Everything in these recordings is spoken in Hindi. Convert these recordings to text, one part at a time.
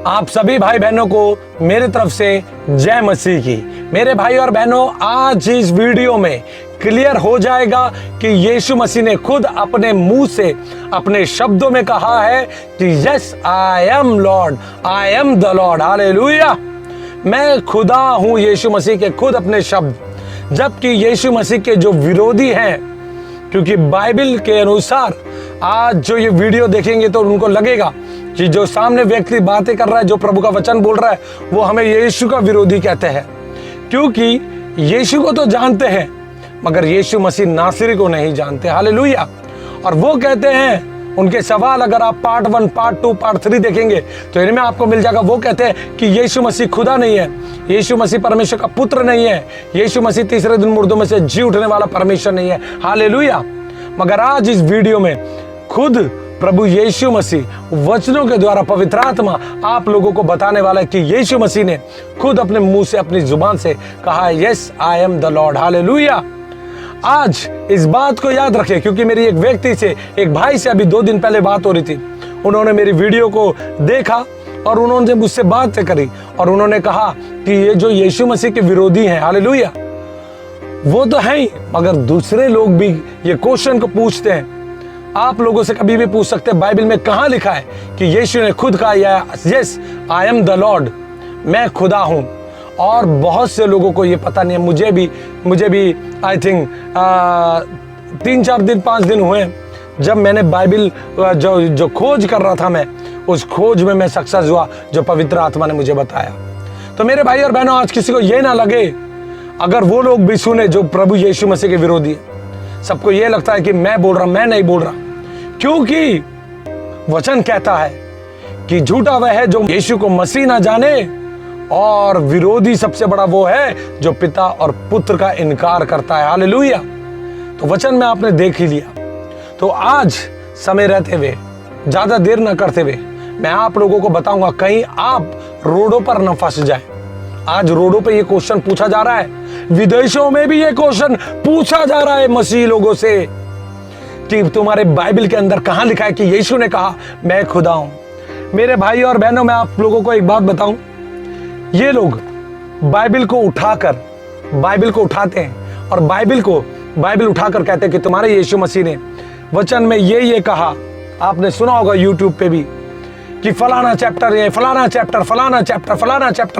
आप सभी भाई बहनों को मेरे तरफ से जय मसीह की। मेरे भाई और बहनों, आज इस वीडियो में क्लियर हो जाएगा कि यीशु मसीह ने खुद अपने मुंह से अपने शब्दों में कहा है कि yes I M Lord, I am the Lord. Hallelujah. मैं खुदा हूं, यीशु मसीह के खुद अपने शब्द। जबकि यीशु मसीह के जो विरोधी हैं, क्योंकि बाइबल के अनुसार आज जो ये वीडियो देखेंगे तो उनको लगेगा कि जो सामने व्यक्ति बातें कर रहा है, जो प्रभु का वचन बोल रहा है, वो हमें यीशु का विरोधी कहते हैं। क्योंकि यीशु को तो जानते हैं मगर यीशु मसीह नासरी को नहीं जानते। हालेलुया। और वो कहते हैं, उनके सवाल अगर आप पार्ट 1, पार्ट 2, पार्ट 3 देखेंगे तो इनमें आपको मिल जाएगा। वो कहते हैं कि यीशु मसीह खुदा नहीं है, यीशु मसीह परमेश्वर का पुत्र नहीं है, यीशु मसीह तीसरे दिन मुर्दों में से जी उठने वाला परमेश्वर नहीं है। हालेलुया। मगर आज इस वीडियो में खुद प्रभु यीशु मसीह वचनों के द्वारा पवित्र आत्मा आप लोगों को बताने वाला है कि यीशु मसीह ने खुद अपने मुंह से, अपनी जुबान से कहा है, yes I am the Lord. Hallelujah. आज इस बात को याद रखें, क्योंकि मेरी एक व्यक्ति से, एक भाई से अभी 2 दिन पहले बात हो रही थी। उन्होंने मेरी वीडियो को देखा और उन्होंने मुझसे बात करी और उन्होंने कहा कि ये जो यीशु मसीह के विरोधी हैं, हालेलुया, वो तो है ही, मगर दूसरे लोग भी ये क्वेश्चन को पूछते हैं। आप लोगों से कभी भी पूछ सकते हैं, बाइबल में कहाँ लिखा है कि यीशु ने खुद कहा yes I am the Lord, मैं खुदा हूं। और बहुत से लोगों को ये पता नहीं है। मुझे भी आई थिंक 3-4 दिन 5 दिन हुए जब मैंने बाइबल जो खोज कर रहा था, मैं उस खोज में मैं सक्सेस हुआ जो पवित्र आत्मा ने मुझे बताया। तो मेरे भाई और बहनों, आज किसी को ये ना लगे, अगर वो लोग भी सुने जो प्रभु यीशु मसीह के विरोधी है, सबको ये लगता है कि मैं बोल रहा, मैं नहीं बोल रहा। क्योंकि वचन कहता है कि झूठा वह है जो यीशु को मसीह ना जाने, और विरोधी सबसे बड़ा वो है जो पिता और पुत्र का इनकार करता है। हालेलुया। तो वचन में आपने देख ही लिया। तो आज समय रहते हुए, ज्यादा देर न करते हुए, मैं आप लोगों को बताऊंगा, कहीं आप रोडों पर न फंस जाए। आज रोडों पे ये क्वेश्चन पूछा जा रहा है, विदेशों में भी ये क्वेश्चन पूछा जा रहा है मसीह लोगों से कि तुम्हारे बाइबल के अंदर कहां लिखा है कि यीशु ने कहा मैं खुदा हूं। मेरे भाई और बहनों, मैं आप लोगों को एक बात बताऊं, ये लोग बाइबल को उठाते हैं और बाइबल उठाकर कहते हैं कि तुम्हारे यीशु मसीह ने वचन में ये कहा। आपने सुना होगा यूट्यूब पे भी कि फलाना चैप्टर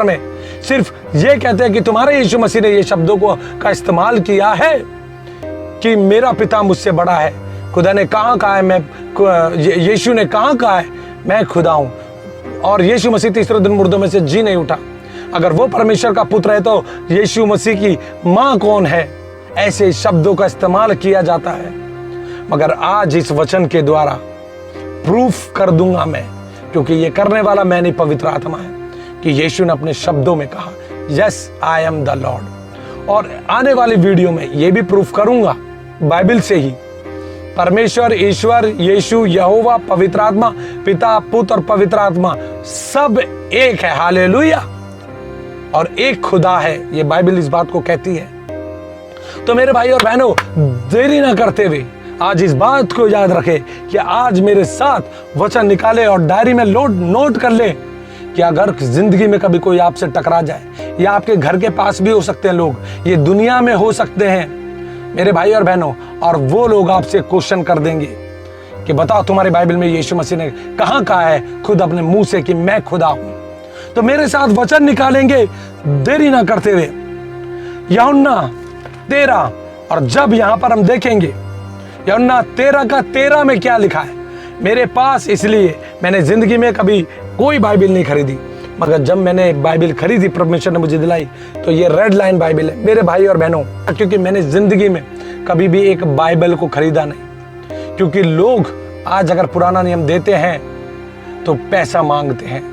में सिर्फ ये कहते हैं कि तुम्हारे यीशु मसीह ने ये शब्दों का इस्तेमाल किया है कि मेरा पिता मुझसे बड़ा है। खुदा ने कहाँ कहा है, यीशु ने कहाँ कहा है मैं खुदा हूं, और यीशु मसीह तीसरे दिन मुर्दों में से जी नहीं उठा। अगर वो परमेश्वर का पुत्र है तो यीशु मसीह की मां कौन है? ऐसे शब्दों का इस्तेमाल किया जाता है। मगर आज इस वचन के द्वारा प्रूफ कर दूंगा मैं, क्योंकि ये करने वाला मैं नहीं, पवित्र आत्मा है, कि यीशु ने अपने शब्दों में कहा yes I am the Lord. और आने वाली वीडियो में ये भी प्रूफ करूंगा बाइबल से ही, परमेश्वर, ईश्वर, यीशु, यहोवा, पवित्र आत्मा, पिता, पुत्र और पवित्र आत्मा सब एक है। हालेलुया। और एक खुदा है, ये बाइबल इस बात को कहती है। तो मेरे भाई और बहनों, देरी ना करते हुए आज इस बात को याद रखें कि आज मेरे साथ वचन निकाले और डायरी में नोट कर ले कि अगर जिंदगी में कभी कोई आपसे टकरा जाए, या आपके घर के पास भी हो सकते हैं लोग, ये दुनिया में हो सकते हैं मेरे भाई और बहनों, और वो लोग आपसे क्वेश्चन कर देंगे कि बताओ तुम्हारे बाइबल में यीशु मसीह ने कहाँ कहा है खुद अपने मुंह से कि मैं खुदा हूं। तो मेरे साथ वचन निकालेंगे देरी ना करते हुए, यूहन्ना 13, और जब यहां पर हम देखेंगे यूहन्ना 13 में क्या लिखा है। मेरे पास, इसलिए मैंने जिंदगी में कभी कोई बाइबल नहीं खरीदी, मगर जब मैंने बाइबल खरीदी, परमेश्वर ने मुझे दिलाई, तो ये रेड लाइन बाइबल है मेरे भाई और बहनों। क्योंकि मैंने जिंदगी में कभी भी एक बाइबल को खरीदा नहीं, क्योंकि लोग आज अगर पुराना नियम देते हैं तो पैसा मांगते हैं,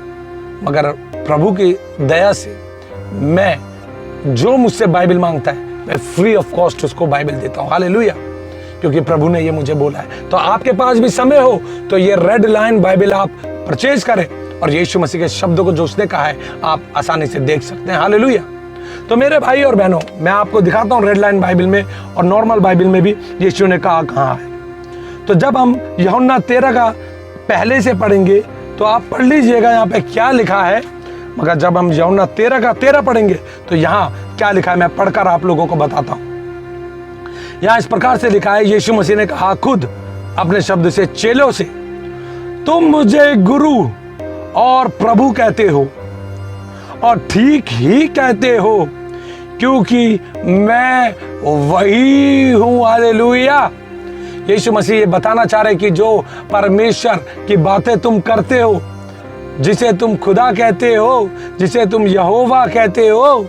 मगर प्रभु की दया से मैं, जो मुझसे बाइबल मांगता है, मैं फ्री ऑफ कॉस्ट उसको बाइबल देता हूं। हालेलुया। क्योंकि प्रभु ने ये मुझे बोला है। तो आपके पास भी समय हो तो ये रेड लाइन बाइबल आप परचेज करें, और यीशु मसीह के शब्दों को जो उसने कहा है आप आसानी से देख सकते हैं। हालेलुया। तो मेरे भाई और बहनों, मैं आपको दिखाता हूं रेड लाइन बाइबल में और नॉर्मल बाइबल में भी यीशु ने कहा कहाँ है। तो जब हम यूहन्ना 13 का पहले से पढ़ेंगे तो आप पढ़ लीजिएगा यहाँ पे क्या लिखा है। मगर जब हम यूहन्ना 13 का 13 पढ़ेंगे तो यहाँ क्या लिखा है मैं पढ़कर आप लोगों को बताता हूँ। यहाँ इस प्रकार से लिखा है, यीशु मसीह ने कहा खुद अपने शब्द से चेलों से, तुम मुझे गुरु और प्रभु कहते हो और ठीक ही कहते हो, क्योंकि मैं वही हूं। हालेलुया। यीशु मसीह ये बताना चाह रहे कि जो परमेश्वर की बातें तुम करते हो, जिसे तुम खुदा कहते हो, जिसे तुम यहोवा कहते हो,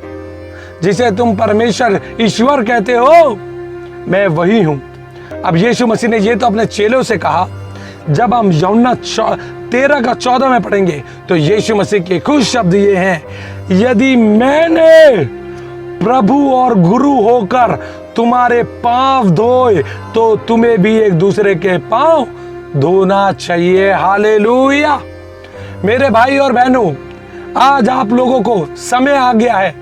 जिसे तुम परमेश्वर ईश्वर कहते हो, मैं वही हूं। अब यीशु मसीह ने ये तो अपने चेलों से कहा। जब हम यूहन्ना 13 का 14 में पढ़ेंगे तो यीशु मसीह के कुछ शब्द ये हैं, यदि मैंने प्रभु और गुरु होकर तुम्हारे पांव धोए तो तुम्हें भी एक दूसरे के पांव धोना चाहिए। हालेलुया। मेरे भाई और बहनों, आज आप लोगों को समय आ गया है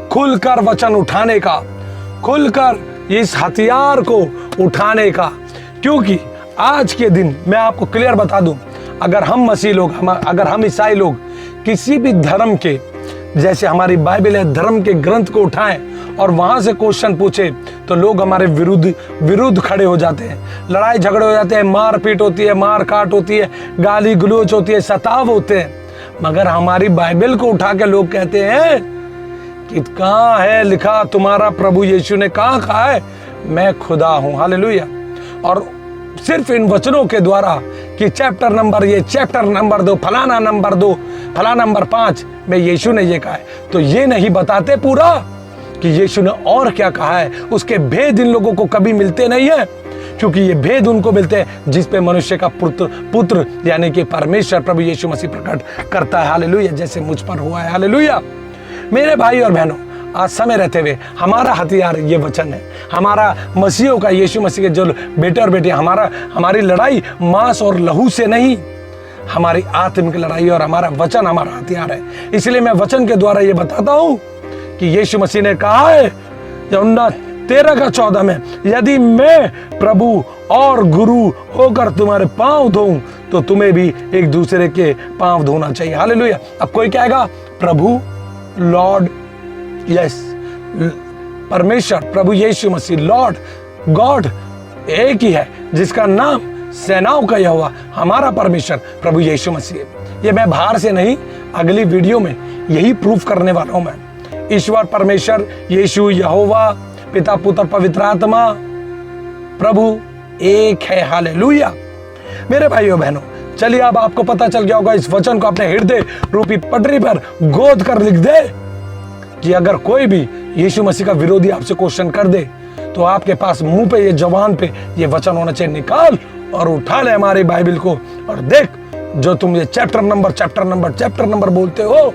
खुलकर वचन उठाने का, खुलकर इस हथियार को उठाने का, क्योंकि आज के दिन मैं आपको क्लियर बता दूं, अगर हम मसीह लोग, अगर हम ईसाई लोग किसी भी धर्म के, जैसे हमारी बाइबल है, धर्म के ग्रंथ को उठाएं और वहां से क्वेश्चन पूछे तो लोग हमारे विरुद्ध खड़े हो जाते हैं, लड़ाई झगड़े हो जाते हैं, मारपीट होती है, मार काट होती है, गाली गलौज होती है, सताव होते हैं। मगर हमारी बाइबल को उठा के लोग कहते हैं कि कहाँ है लिखा, तुम्हारा प्रभु यीशु ने कहाँ कहा है मैं खुदा हूं। हालेलुया। और सिर्फ इन वचनों के द्वारा कि चैप्टर नंबर ये, चैप्टर नंबर 2, फलाना नंबर 2, फलाना नंबर 5 में यीशु ने ये कहा है, तो ये नहीं बताते पूरा कि यीशु ने और क्या कहा है। उसके भेद इन लोगों को कभी मिलते नहीं है, क्योंकि ये भेद उनको मिलते हैं जिस पे मनुष्य का पुत्र यानी कि परमेश्वर प्रभु यीशु मसीह प्रकट करता है। हालेलुया। जैसे मुझ पर हुआ है। हालेलुया। मेरे भाई और बहनों, आज समय रहते हुए हमारा हथियार ये वचन है। हमारा मसीहों का, यीशु मसीह के जो बेटे और बेटियां, हमारी लड़ाई मांस और लहू से नहीं, हमारी आत्मिक लड़ाई और हमारा वचन हमारा हथियार है। इसलिए मैं वचन के द्वारा ये बताता हूं कि यीशु मसीह ने कहा है यूहन्ना 13 का 14 में, यदि मैं प्रभु और गुरु होकर तुम्हारे पांव धोऊं तो तुम्हें भी एक दूसरे के पांव धोना चाहिए। हालेलुया। अब कोई कहेगा प्रभु, लॉर्ड, यस, परमेश्वर प्रभु यीशु मसीह, लॉर्ड गॉड एक ही है, जिसका नाम सेनाओं का यहोवा, हमारा परमेश्वर प्रभु यीशु मसीह। ये मैं बाहर से नहीं, अगली वीडियो में यही प्रूफ करने वाला हूं मैं। ईश्वर परमेश्वर यीशु यहोवा पिता पुत्र पवित्र आत्मा प्रभु एक है। हालेलुया। मेरे भाइयों बहनों, चलिए अब आपको पता चल गया होगा, इस वचन को अपने हृदय रूपी पटरी पर गोद कर लिख दे कि अगर कोई भी यीशु मसीह का विरोधी आपसे क्वेश्चन कर दे तो आपके पास मुंह पे, ये जवान पे ये वचन होना चाहिए, निकाल और उठा ले हमारी बाइबल को और देख, जो तुम ये चैप्टर नंबर बोलते हो,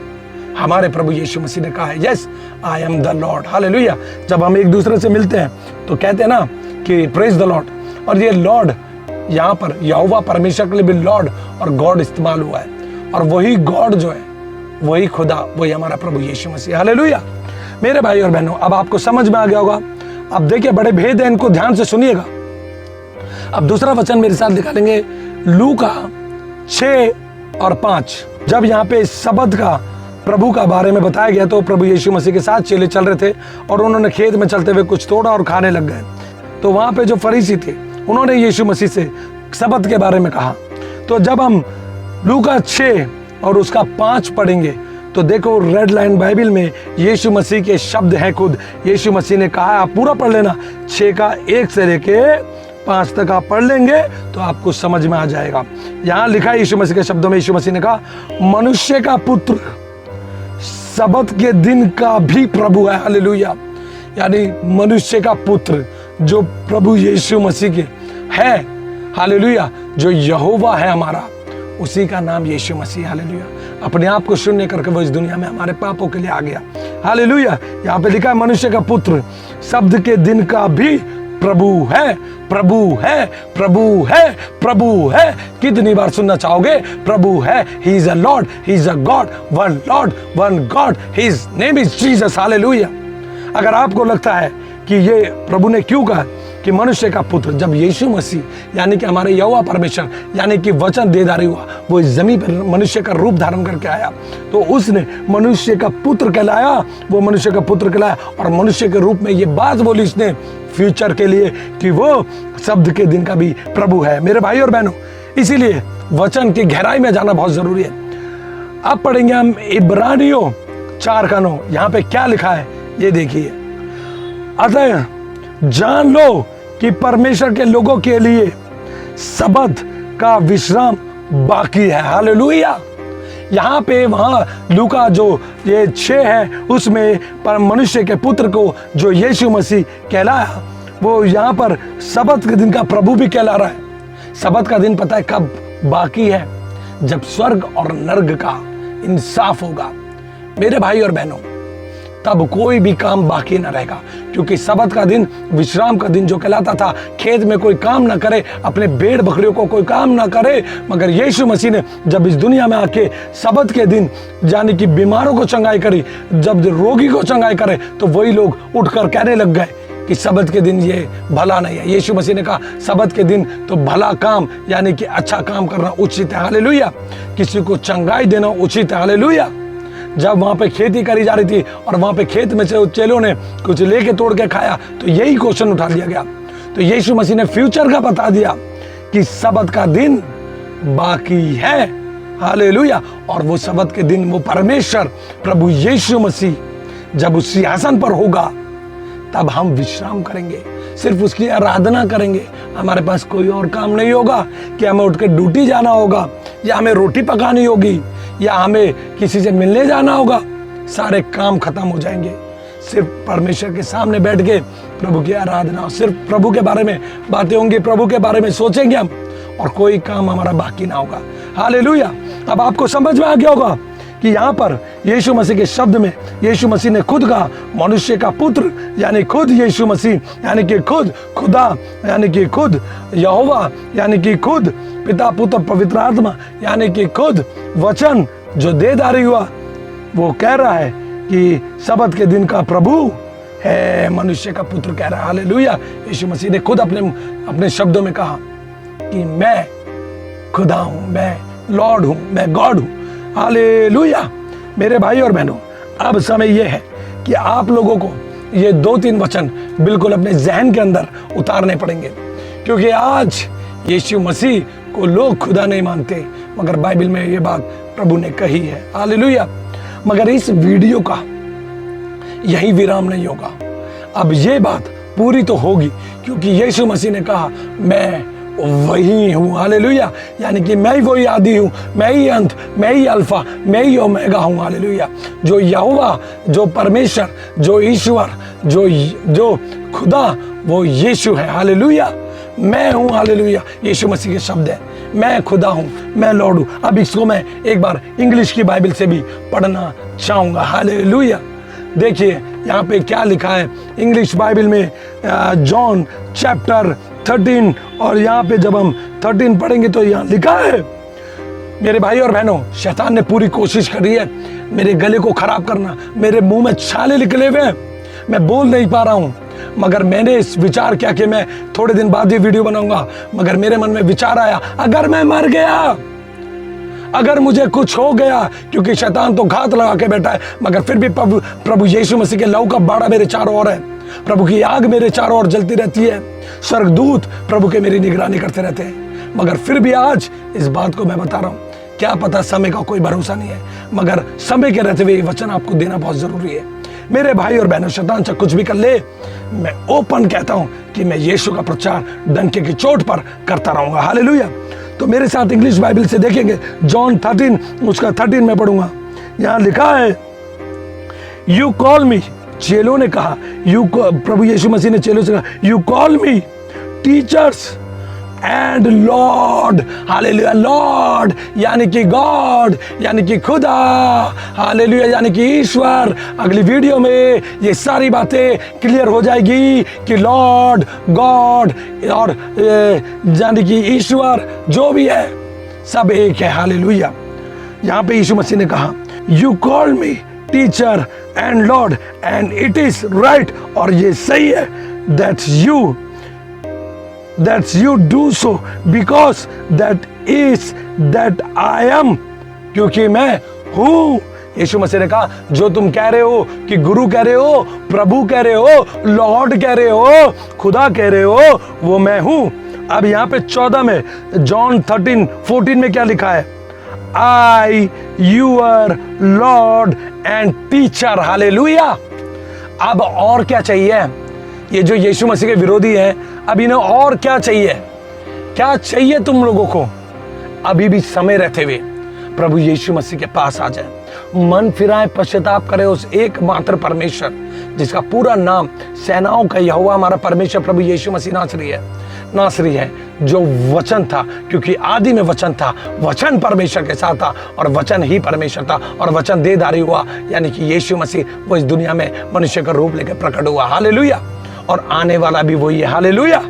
हमारे प्रभु यीशु मसीह ने कहा है, yes I am the Lord. Hallelujah. जब हम एक दूसरे से मिलते हैं तो कहते हैं ना कि प्रेज द लॉर्ड, और ये लॉर्ड यहाँ पर यहोवा परमेश्वर के लिए भी लॉर्ड और गॉड इस्तेमाल हुआ है, और वही गॉड जो है, वही खुदा, वही हमारा प्रभु यीशु मसीह। हालेलुया। मेरे भाई और बहनों, अब आपको समझ में आ गया होगा। अब देखिए, बड़े भेद हैं, इनको ध्यान से सुनिएगा। अब दूसरा वचन मेरे साथ निकालेंगे, लूका 6 और 5। जब यहाँ पे शब्द का, प्रभु का बारे में बताया गया तो प्रभु यीशु मसीह के साथ चेले चल रहे थे और उन्होंने खेत में चलते हुए कुछ तोड़ा और खाने लग गए। तो वहां पे जो फरीसी थे उन्होंने यीशु मसीह से शब्द के बारे में कहा। तो जब हम लूका 6 और उसका 5 पढ़ेंगे तो देखो, रेड लाइन बाइबल में यीशु मसीह के शब्द हैं खुद। यीशु मसीह ने कहा, आप पूरा पढ़ लेना, 6 का 1 से लेके 5 तक आप पढ़ लेंगे तो आपको समझ में आ जाएगा। यहाँ लिखा है यीशु मसीह के शब्दों में, यीशु मसीह ने कहा, मनुष्य का पुत्र सब्त के दिन का भी प्रभु है। हालेलुया। यानी मनुष्य का पुत्र जो प्रभु यीशु मसीह के है, हालेलुया, जो यहोवा है हमारा, उसी का नाम यीशु मसीह। हालेलुया। अपने आप को शून्य करके वो इस दुनिया में हमारे पापों के लिए आ गया। हालेलुया। यहाँ पे लिखा है, मनुष्य का पुत्र शब्द के दिन का भी प्रभु है, प्रभु है, प्रभु है, प्रभु है। कितनी बार सुनना चाहोगे? प्रभु है। He is a Lord, he is a God, one Lord, one God, his name is Jesus. Hallelujah. अगर आपको लगता है कि ये प्रभु ने क्यों कहा, कि मनुष्य का पुत्र जब यीशु मसीह यानी कि हमारे यहोवा परमेश्वर यानी कि वचन देदारी हुआ, वो इस जमीन पर मनुष्य का रूप धारण करके आया, तो उसने मनुष्य का पुत्र कहलाया, वो मनुष्य का पुत्र कहलाया और मनुष्य के रूप में ये बात बोली इसने फ्यूचर के लिए कि वो शब्द के दिन का भी प्रभु है। मेरे भाई और बहनों, इसीलिए वचन की गहराई में जाना बहुत जरूरी है। अब पढ़ेंगे हम इब्रानियों 4:9। यहाँ पे क्या लिखा है ये देखिए, अतः जान लो कि परमेश्वर के लोगों के लिए सबत का विश्राम बाकी है। हालेलुया। यहाँ पे वहाँ लूका जो ये 6 है उसमें पर मनुष्य के पुत्र को जो यीशु मसीह कहलाया, वो यहाँ पर सबत के दिन का प्रभु भी कहला रहा है। सबत का दिन पता है कब बाकी है? जब स्वर्ग और नर्क का इंसाफ होगा मेरे भाई और बहनों, तब कोई भी काम बाकी ना रहेगा। क्योंकि सबत का दिन विश्राम का दिन जो कहलाता था, खेत में कोई काम ना करे, अपने भेड़ बकरियों को कोई काम ना करे, मगर यीशु मसीह ने जब इस दुनिया में आके सबत के दिन यानी कि बीमारों को चंगाई करी, जब रोगी को चंगाई करे, तो वही लोग उठकर कहने लग गए कि सबत के दिन ये भला नहीं है। यीशु मसीह ने कहा सबत के दिन तो भला काम यानी कि अच्छा काम करना उचित है। हालेलुया। किसी को चंगाई देना उचित है। हालेलुया। जब वहां पे खेती करी जा रही थी और वहां पे खेत में से चेलों ने कुछ लेके तोड़ के खाया, तो यही क्वेश्चन उठा लिया गया। तो यीशु मसीह ने फ्यूचर का बता दिया कि सबत का दिन बाकी है। हालेलुया। और वो सबत के दिन वो परमेश्वर प्रभु यीशु मसीह जब उस सिंहासन पर होगा, तब हम विश्राम करेंगे, सिर्फ उसकी आराधना करेंगे। हमारे पास कोई और काम नहीं होगा कि हमें उठ के ड्यूटी जाना होगा, या हमें रोटी पकानी होगी, या हमें किसी से मिलने जाना होगा। सारे काम खत्म हो जाएंगे। सिर्फ परमेश्वर के सामने बैठ के प्रभु की आराधना, सिर्फ प्रभु के बारे में बातें होंगी, प्रभु के बारे में सोचेंगे हम, और कोई काम हमारा बाकी ना होगा। हालेलुया। अब आपको समझ में आ गया होगा कि यहाँ पर यीशु मसीह के शब्द में यीशु मसीह ने खुद कहा मनुष्य का पुत्र यानी खुद यीशु मसीह यानी कि खुद खुदा यानी कि खुद यहोवा यानी कि खुद पिता पुत्र पवित्र आत्मा यानी कि खुद वचन जो देदारी हुआ, वो कह रहा है कि सबत के दिन का प्रभु है, मनुष्य का पुत्र कह रहा है। हालेलुया। यीशु मसीह ने खुद अपने शब्दों में कहा कि मैं खुदा हूं, मैं लॉर्ड हूं, मैं गॉड हूं। हालेलुया। मेरे भाई और बहनों, अब समय यह है कि आप लोगों को ये 2-3 वचन बिल्कुल अपने जहन के अंदर उतारने पड़ेंगे, क्योंकि आज यीशु मसीह को लोग खुदा नहीं मानते, मगर बाइबल में ये बात प्रभु ने कही है। हालेलुया। मगर इस वीडियो का यही विराम नहीं होगा, अब ये बात पूरी तो होगी, क्योंकि यीशु मसीह ने कहा मैं वही हूँ। हालेलुया। यानी कि मैं ही वही आदि हूँ, मैं ही अंत, मैं ही अल्फा, मैं ही ओमेगा हूँ। हालेलुया। जो यहोवा, जो परमेश्वर, जो ईश्वर, जो खुदा, वो यीशु है। हालेलुया। मैं हूँ। हालेलुया। यीशु मसीह के शब्द है, मैं खुदा हूँ, मैं लॉर्ड हूँ। अब इसको मैं एक बार इंग्लिश की बाइबल से भी पढ़ना चाहूँगा। हालेलुया। देखिए यहाँ पे क्या लिखा है इंग्लिश बाइबल में, जॉन चैप्टर 13, और यहाँ पे जब हम 13 पढ़ेंगे तो यहाँ लिखा है, मेरे भाई और बहनों, शैतान ने पूरी कोशिश करी है मेरे गले को खराब करना, मेरे मुंह में छाले निकले हुए हैं, मैं बोल नहीं पा रहा हूँ। मगर मैंने इस विचार किया कि मैं थोड़े दिन बाद ये वीडियो बनाऊंगा, मगर मेरे मन में विचार आया, अगर मैं मर गया, अगर मुझे कुछ हो गया, क्योंकि शैतान तो घात लगा के बैठा है, मगर फिर भी प्रभु यीशु मसीह के लहू का बाड़ा मेरे चारों ओर है, प्रभु की आग मेरे चारों ओर जलती रहती है, स्वर्गदूत प्रभु के मेरी निगरानी करते रहते हैं। मगर फिर भी आज इस बात को मैं बता रहा हूँ, क्या पता समय का कोई भरोसा नहीं है, मगर समय के रहते हुए ये वचन आपको देना बहुत जरूरी है। मेरे भाई और बहनों, शैतान चाहे कुछ भी कर ले, मैं ओपन कहता हूं कि मैं यीशु का प्रचार डंके की चोट पर करता रहूंगा। हालेलुया। तो मेरे साथ इंग्लिश बाइबल से देखेंगे, जॉन 13 उसका 13 में पढ़ूंगा। यहां लिखा है, यू कॉल मी, चेलों ने कहा, प्रभु यीशु मसीह ने चेलों से कहा, you call me teachers and Lord. Hallelujah. Lord यानी कि गॉड, यानी कि खुदा। हालेलुया। यानी कि ईश्वर। अगली वीडियो में ये सारी बातें क्लियर हो जाएगी कि लॉर्ड, गॉड और यानी कि ईश्वर जो भी है सब एक है। हालेलुया। यहाँ पे यीशु मसीह ने कहा, you call me teacher and Lord and it is right, और ये सही है, that you that you do so because that is that I am, क्योंकि मैं हूं। यीशु मसीह ने कहा जो तुम कह रहे हो कि गुरु कह रहे हो, प्रभु कह रहे हो, लॉर्ड कह रहे हो, खुदा कह रहे हो, वो मैं हूं। अब यहां पे 14 में, जॉन 13:14 में क्या लिखा है? I your Lord and teacher. Hallelujah. अब और क्या चाहिए? ये जो यीशु मसीह के विरोधी हैं, अब इन्हें और क्या चाहिए? क्या चाहिए तुम लोगों को? अभी भी समय रहते हुए प्रभु यीशु मसीह के पास आ जाए, मन फिराए, पश्चाताप करे उस एकमात्र परमेश्वर जिसका पूरा नाम सेनाओं का यहोवा हमारा परमेश्वर प्रभु यीशु मसीह नासरी है, जो वचन था, क्योंकि आदि में वचन था, वचन परमेश्वर के साथ था और वचन ही परमेश्वर था और वचन देहधारी हुआ, यानी कि यीशु मसीह वो इस दुनिया में मनुष्य का रूप लेकर प्रकट हुआ। हालेलुया। और आने वाला भी वही है। हालेलुया।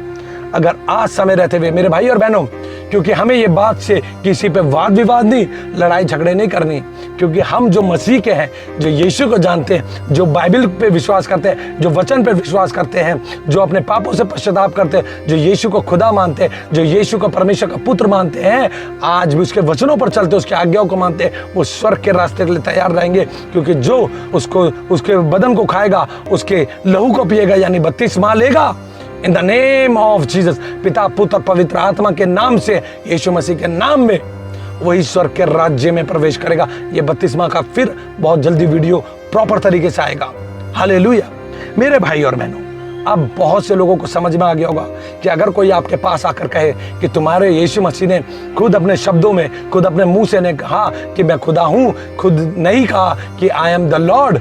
अगर आज समय रहते हुए मेरे भाई और बहनों, क्योंकि हमें ये बात से किसी पे वाद विवाद नहीं, लड़ाई झगड़े नहीं करनी, क्योंकि हम जो मसीह के हैं, जो यीशु को जानते हैं, जो बाइबल पे विश्वास करते हैं, जो वचन पे विश्वास करते हैं, जो अपने पापों से पश्चाताप करते हैं, जो यीशु को खुदा मानते हैं, जो यीशु को परमेश्वर का पुत्र मानते हैं, आज भी उसके वचनों पर चलते, उसके आज्ञाओं को मानते हैं, वो स्वर्ग के रास्ते के लिए तैयार रहेंगे। क्योंकि जो उसके बदन को खाएगा, उसके लहू को पिएगा, यानी बपतिस्मा लेगा, in the name of Jesus, पिता पुत्र और पवित्र आत्मा के नाम से, यीशु मसीह के नाम में, वही स्वर्ग के राज्य में प्रवेश करेगा। ये बपतिस्मा का फिर बहुत जल्दी वीडियो प्रॉपर तरीके से आएगा। हालेलुया। मेरे भाई और बहनों, अब बहुत से लोगों को समझ में आ गया होगा कि अगर कोई आपके पास आकर कहे कि तुम्हारे यीशु मसीह ने खुद अपने शब्दों में, खुद अपने मुंह से ने कहा कि मैं खुदा हूं, खुद नहीं कहा कि आई एम द लॉर्ड,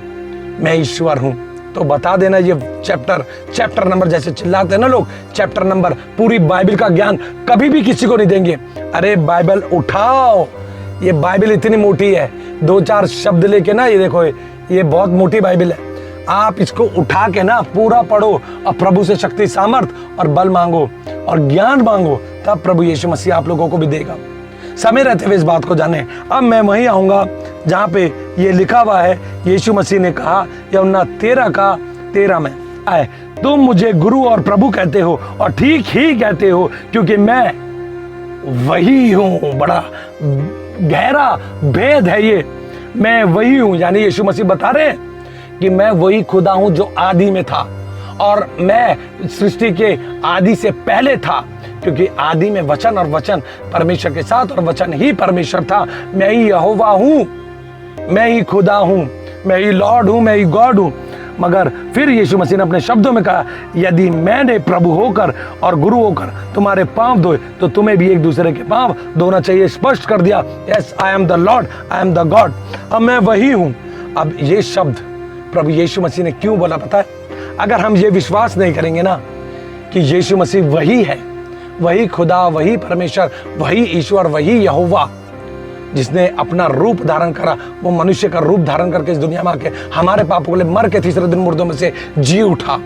मैं ईश्वर हूं, तो बता देना ये चैप्टर नंबर, जैसे चिल्लाते हैं ना लोग, चैप्टर नंबर, पूरी बाइबल का ज्ञान कभी भी किसी को नहीं देंगे। अरे बाइबल उठाओ, ये बाइबल इतनी मोटी है, 2-4 शब्द लेके ना, ये देखो ये बहुत मोटी बाइबल है, आप इसको उठा के ना पूरा पढ़ो और प्रभु से शक्ति, सामर्थ और बल मांगो और ज्ञान मांगो, तब प्रभु यीशु मसीह आप लोगों को भी देगा। समय रहते हुए इस बात को जाने। अब मैं वहीं आऊंगा जहां पे ये लिखा हुआ है, यीशु मसीह ने कहा यूहन्ना 13:13 में, आए तुम मुझे गुरु और प्रभु कहते हो और ठीक ही कहते हो, क्योंकि मैं वही हूं। बड़ा गहरा भेद है ये, मैं वही हूं, यानी यीशु मसीह बता रहे हैं कि मैं वही खुदा हूं जो आदि में था, और मैं सृष्टि के आदि से पहले था, क्योंकि आदि में वचन और वचन परमेश्वर के साथ और वचन ही परमेश्वर था। मैं ही यहोवा हूं, मैं ही खुदा हूं, मैं ही लॉर्ड हूं, मैं ही गॉड हूं। मगर फिर यीशु मसीह ने अपने शब्दों में कहा, यदि मैंने प्रभु होकर और गुरु होकर तुम्हारे पांव धोए, तो तुम्हें भी एक दूसरे के पांव धोना चाहिए। स्पष्ट कर दिया, yes I am the Lord, I am the God, अब मैं वही हूं। अब ये शब्द प्रभु यीशु मसीह ने क्यों बोला पता है? अगर हम ये विश्वास नहीं करेंगे ना कि यीशु मसीह वही है, वही खुदा, वही परमेश्वर, वही ईश्वर, वही यहोवा, जिसने अपना रूप धारण करा, वो मनुष्य का रूप धारण करके इस दुनिया में आके हमारे पापों के लिए मर के तीसरे दिन मुर्दों में से जी उठा।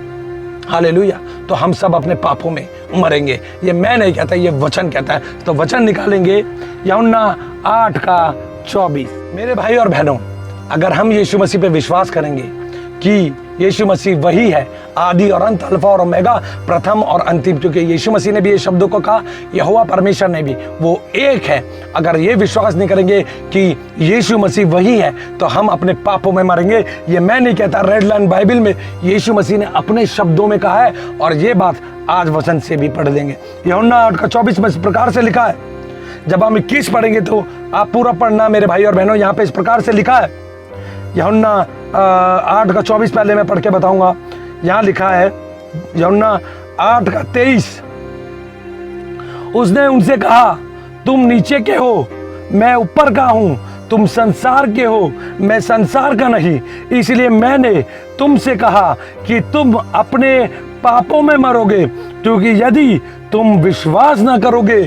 हालेलुया। तो हम सब अपने पापों में मरेंगे। ये मैं नहीं कहता, ये वचन कहता है। तो वचन निकालेंगे यूहन्ना 8:24। मेरे भाई और बहनों, अगर हम यीशु मसीह पे विश्वास करेंगे कि यीशु मसीह वही है, आदि और अंत, अल्फा और ओमेगा, प्रथम और अंतिम, क्योंकि यीशु मसीह ने भी ये शब्दों को कहा, यहोवा परमेश्वर ने भी, वो एक है। अगर ये विश्वास नहीं करेंगे कि यीशु मसीह वही है, तो हम अपने पापों में मरेंगे। ये मैं नहीं कहता, रेड लाइन बाइबल में यीशु मसीह ने अपने शब्दों में कहा है, और ये बात आज वचन से भी पढ़ लेंगे। यूहन्ना 8:24 में इस प्रकार से लिखा है। जब हम 21 पढ़ेंगे तो आप पूरा पढ़ना मेरे भाई और बहनों। यहाँ पे इस प्रकार से लिखा है, यूहन्ना 8:24 पहले मैं पढ़ के बताऊंगा। यहां लिखा है यूहन्ना 8:23, उसने उनसे कहा, तुम नीचे के हो, मैं ऊपर का हूं, तुम संसार के हो, मैं संसार का नहीं, इसलिए मैंने तुमसे कहा कि तुम अपने पापों में मरोगे, क्योंकि यदि तुम विश्वास ना करोगे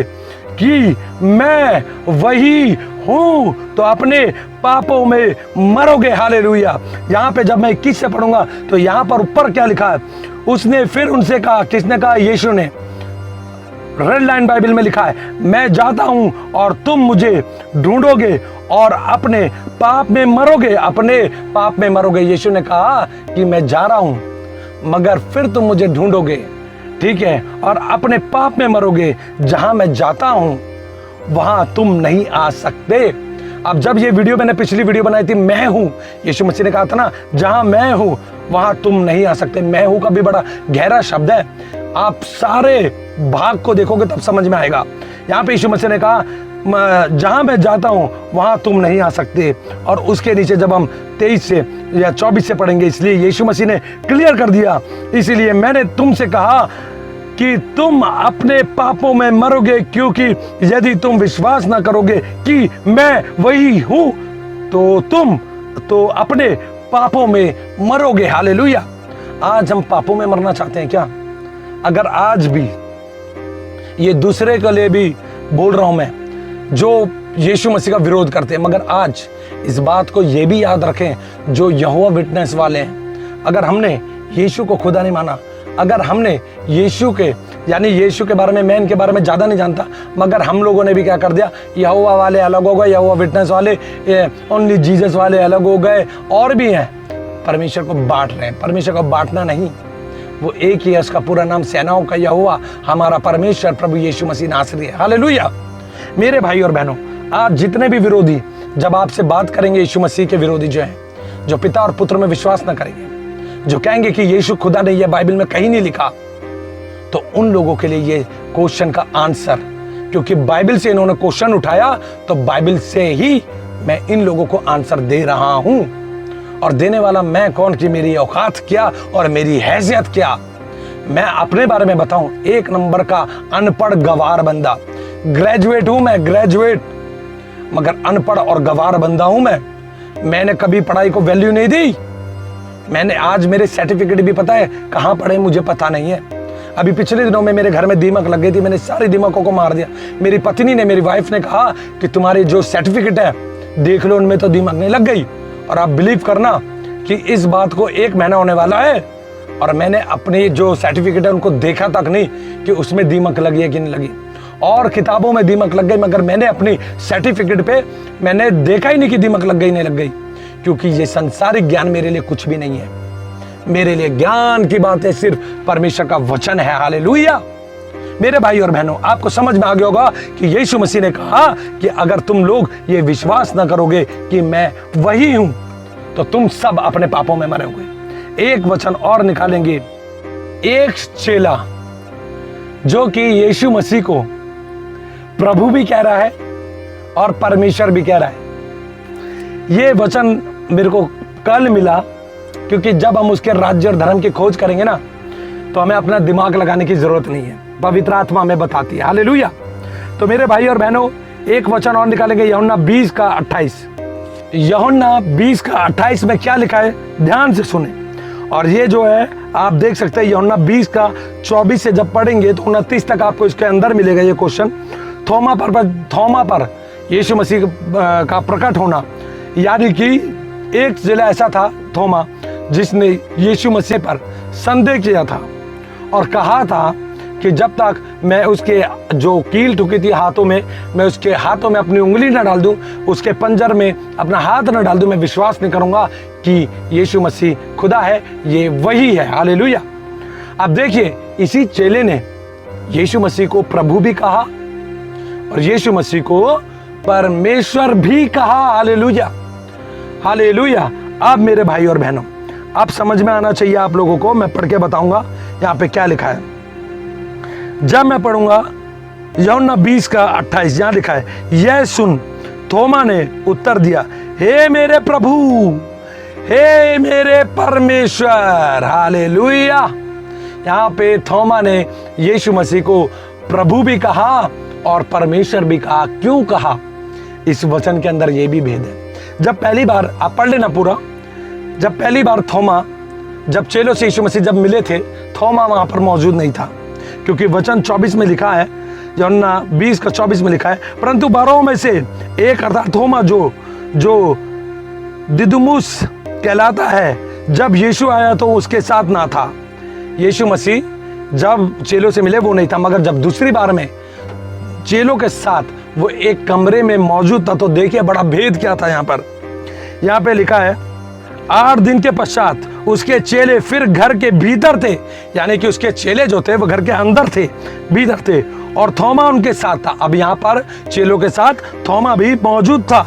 कि मैं वही हूं, तो अपने पापों में मरोगे। हालेलुया। यहाँ पे जब मैं 21 से पढ़ूंगा तो यहाँ पर ऊपर क्या लिखा है, उसने फिर उनसे कहा, किसने कहा? यीशु ने। रेड लाइन बाइबल में लिखा है, मैं जाता हूं और तुम मुझे ढूंढोगे और अपने पाप में मरोगे, अपने पाप में मरोगे। यीशु ने कहा कि मैं जा रहा हूं, मगर फिर तुम मुझे ढूंढोगे, ठीक है, और अपने पाप में मरोगे, जहां मैं जाता हूं वहां तुम नहीं आ सकते। अब जब ये वीडियो मैंने पिछली वीडियो बनाई थी, मैं हूं, यीशु मसीह ने कहा था ना, जहां मैं हूं वहां तुम नहीं आ सकते। मैं हूं का भी बड़ा गहरा शब्द है, आप सारे भाग को देखोगे तब समझ में आएगा। यहां पे यीशु मसीह ने कहा जहां मैं जाता हूं वहां तुम नहीं आ सकते, और उसके नीचे जब हम 23 से या 24 से पढ़ेंगे, इसलिए यीशु मसीह ने क्लियर कर दिया, इसीलिए मैंने तुमसे कहा कि तुम अपने पापों में मरोगे, क्योंकि यदि तुम विश्वास ना करोगे कि मैं वही हूं तो तुम तो अपने पापों में मरोगे। हालेलुया। आज हम पापों में मरना चाहते हैं क्या? अगर आज भी, ये दूसरे के लिए भी बोल रहा हूं मैं, जो यीशु मसीह का विरोध करते हैं, मगर आज इस बात को यह भी याद रखें, जो यहोवा विटनेस वाले हैं, अगर हमने यीशु को खुदा नहीं माना, अगर हमने यीशु के यानी यीशु के बारे में, मैं इनके बारे में ज़्यादा नहीं जानता, मगर हम लोगों ने भी क्या कर दिया, यहोवा वाले अलग हो गए, यहोवा विटनेस वाले, ओनली जीसस वाले अलग हो गए, और भी हैं, परमेश्वर को बांट रहे हैं। परमेश्वर को बांटना नहीं, वो एक ही है, उसका पूरा नाम सेनाओं का यहोवा, हमारा परमेश्वर प्रभु यीशु मसीह नासरी है। हालेलुया। मेरे भाई और बहनों, आज जितने भी विरोधी जब आपसे बात करेंगे, यीशु मसीह के विरोधी जो हैं, जो पिता और पुत्र में विश्वास न करेंगे, जो कहेंगे कि यीशु खुदा नहीं है, बाइबल में कहीं नहीं लिखा, तो उन लोगों के लिए ये क्वेश्चन का आंसर, क्योंकि बाइबल से इन्होंने क्वेश्चन उठाया, तो बाइबल से ही मैं इन लोगों को आंसर दे रहा हूं। और देने वाला मैं कौन, कि मेरी औकात क्या और मेरी हैसियत क्या। मैं अपने बारे में बताऊं, एक नंबर का अनपढ़ गवार बंदा, ग्रेजुएट हूं मैं, ग्रेजुएट, मगर अनपढ़ और गवार बंदा हूं मैं। मैंने कभी पढ़ाई को वैल्यू नहीं दी। मैंने आज मेरे सर्टिफिकेट भी पता है कहां पढ़े, मुझे पता नहीं है। अभी पिछले दिनों में मेरे घर में दीमक लग गई थी, मैंने सारे दीमकों को मार दिया। मेरी पत्नी ने, मेरी वाइफ ने कहा कि तुम्हारे जो सर्टिफिकेट है देख लो, उनमें तो दीमक नहीं लग गई। और आप बिलीव करना कि इस बात को 1 महीना होने वाला है, और मैंने अपने जो सर्टिफिकेट है उनको देखा तक नहीं कि उसमें दीमक लगी है कि नहीं लगी। और किताबों में दीमक लग गई, मगर मैंने अपनी सर्टिफिकेट पे मैंने देखा ही नहीं कि दीमक लग गई नहीं लग गई, क्योंकि ये संसारिक ज्ञान मेरे लिए कुछ भी नहीं है। मेरे लिए ज्ञान की बात है सिर्फ परमेश्वर का वचन है। हालेलुया। मेरे भाई और बहनों, आपको समझ में आ गया होगा कि यीशु मसीह ने कहा कि अगर तुम लोग ये विश्वास ना करोगे कि मैं वही हूं, तो तुम सब अपने पापों में मरोगे। एक वचन और निकालेंगे, एक चेला जो कि यीशु मसीह को प्रभु भी कह रहा है और परमेश्वर भी कह रहा है। ये वचन मेरे को कल मिला, क्योंकि जब हम उसके राज्य और धर्म की खोज करेंगे ना, तो हमें अपना दिमाग लगाने की जरूरत नहीं है, पवित्र आत्मा हमें बताती है। हालेलुया। तो मेरे भाई और बहनों, एक वचन और निकालेंगे, यूहन्ना 20 का 28। यूहन्ना 20 का 28 में क्या लिखा है, ध्यान से सुने। और ये जो है आप देख सकते हैं, यूहन्ना 20 का 24 से जब पढ़ेंगे तो 29 तक आपको इसके अंदर मिलेगा ये क्वेश्चन। थोमा पर यीशु मसीह का प्रकट होना, यानी कि एक जिला ऐसा था थोमा, जिसने यीशु मसीह पर संदेह किया था और कहा था कि जब तक मैं उसके जो कील ठुकी थी हाथों में, मैं उसके हाथों में अपनी उंगली न डाल दूं, उसके पंजर में अपना हाथ न डाल दूं, मैं विश्वास नहीं करूंगा कि यीशु मसीह खुदा है, ये वही है। हालेलुया। अब देखिए, इसी चेले ने यीशु मसीह को प्रभु भी कहा और यीशु मसीह को परमेश्वर भी कहा। Hallelujah, hallelujah. अब मेरे भाई और बहनों, अब समझ में आना चाहिए आप लोगों को, मैं पढ़ के बताऊंगा यहाँ पे क्या लिखा है। जब मैं पढ़ूंगा यूहन्ना 20 का 28, यहां लिखा है, यह सुन थोमा ने उत्तर दिया, हे मेरे प्रभु, हे मेरे परमेश्वर। हालेलुया। यहाँ पे थोमा ने यीशु मसीह को प्रभु भी कहा और परमेश्वर भी कहा। क्यों कहा? इस वचन के अंदर ये भी भेद है। जब पहली बार, आप पढ़ लेना पूरा, जब पहली बार थोमा, जब चेलों से यीशु मसीह जब मिले थे, थोमा वहां पर मौजूद नहीं था, क्योंकि वचन 24 में लिखा है, यूहन्ना 20 का 24 में लिखा है, परंतु 12 में से एक अर्थात थोमा जो दिदुमुस कहलाता है, जब यीशु आया तो उसके साथ ना था। यीशु मसीह जब चेलों से मिले वो नहीं था, मगर जब दूसरी बार में चेलों के साथ वो एक कमरे में मौजूद था। तो देखिए बड़ा भेद क्या था यहाँ पे लिखा है, 8 दिन के पश्चात उसके चेले फिर घर के भीतर थे, यानी कि उसके चेले जो थे वो घर के अंदर थे, भीतर थे, और थोमा उनके साथ था। अब यहां पर चेलों के साथ थोमा भी मौजूद था,